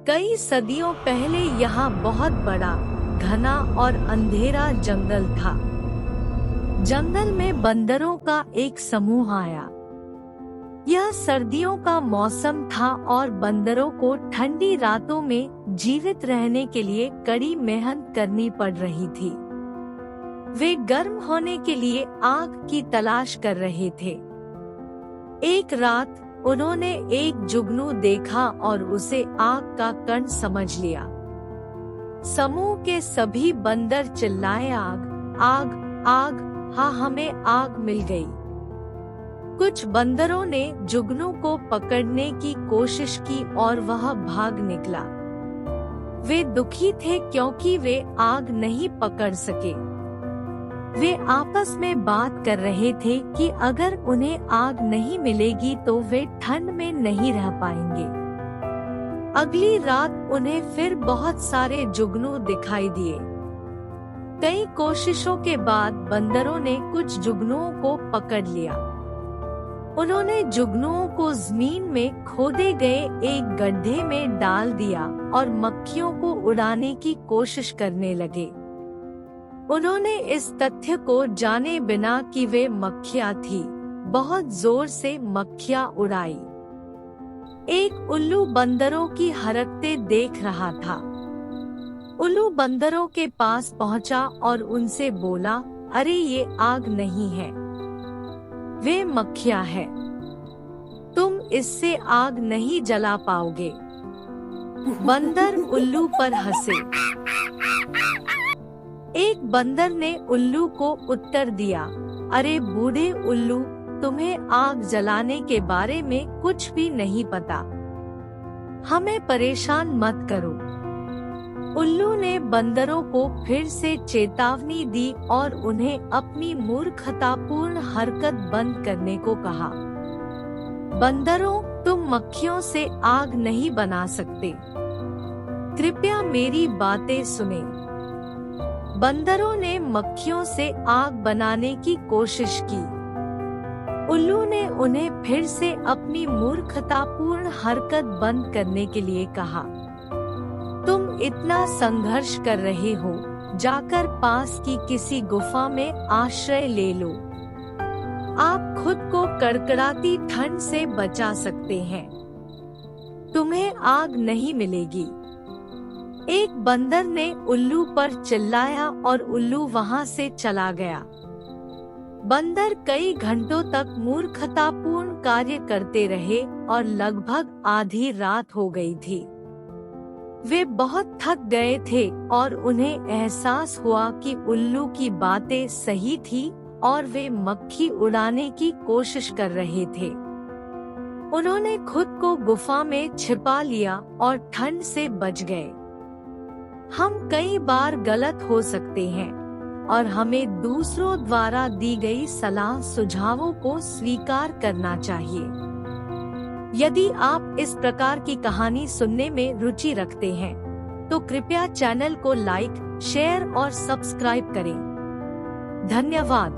कई सदियों पहले यहाँ बहुत बड़ा, घना और अंधेरा जंगल था। जंगल में बंदरों का एक समूह आया। यह सर्दियों का मौसम था और बंदरों को ठंडी रातों में जीवित रहने के लिए कड़ी मेहनत करनी पड़ रही थी। वे गर्म होने के लिए आग की तलाश कर रहे थे। एक रात उन्होंने एक जुगनू देखा और उसे आग का कण समझ लिया। समूह के सभी बंदर चिल्लाए, आग आग आग, हाँ हमें आग मिल गई। कुछ बंदरों ने जुगनू को पकड़ने की कोशिश की और वह भाग निकला। वे दुखी थे क्योंकि वे आग नहीं पकड़ सके। वे आपस में बात कर रहे थे कि अगर उन्हें आग नहीं मिलेगी तो वे ठंड में नहीं रह पाएंगे। अगली रात उन्हें फिर बहुत सारे जुगनू दिखाई दिए। कई कोशिशों के बाद बंदरों ने कुछ जुगनुओं को पकड़ लिया। उन्होंने जुगनुओं को जमीन में खोदे गए एक गड्ढे में डाल दिया और मक्खियों को उड़ाने की कोशिश करने लगे। उन्होंने इस तथ्य को जाने बिना कि वे मक्खियाँ थीं, बहुत जोर से मक्खियाँ उड़ाई। एक उल्लू बंदरों की हरकतें देख रहा था। उल्लू बंदरों के पास पहुंचा और उनसे बोला, अरे ये आग नहीं है, वे मक्खियाँ हैं। तुम इससे आग नहीं जला पाओगे। बंदर उल्लू पर हंसे। एक बंदर ने उल्लू को उत्तर दिया, अरे बूढ़े उल्लू, तुम्हें आग जलाने के बारे में कुछ भी नहीं पता। हमें परेशान मत करो। उल्लू ने बंदरों को फिर से चेतावनी दी और उन्हें अपनी मूर्खतापूर्ण हरकत बंद करने को कहा। बंदरों, तुम मक्खियों से आग नहीं बना सकते। कृपया मेरी बातें सुने। बंदरों ने मक्खियों से आग बनाने की कोशिश की। उल्लू ने उन्हें फिर से अपनी मूर्खतापूर्ण हरकत बंद करने के लिए कहा। तुम इतना संघर्ष कर रहे हो, जाकर पास की किसी गुफा में आश्रय ले लो। आप खुद को कड़कड़ाती ठंड से बचा सकते हैं। तुम्हें आग नहीं मिलेगी। एक बंदर ने उल्लू पर चिल्लाया और उल्लू वहां से चला गया। बंदर कई घंटों तक मूर्खतापूर्ण कार्य करते रहे और लगभग आधी रात हो गई थी। वे बहुत थक गए थे और उन्हें एहसास हुआ कि उल्लू की बातें सही थी और वे मक्खी उड़ाने की कोशिश कर रहे थे। उन्होंने खुद को गुफा में छिपा लिया और ठंड से बच गए। हम कई बार गलत हो सकते हैं और हमें दूसरों द्वारा दी गई सलाह सुझावों को स्वीकार करना चाहिए। यदि आप इस प्रकार की कहानी सुनने में रुचि रखते हैं, तो कृपया चैनल को लाइक, शेयर और सब्सक्राइब करें। धन्यवाद।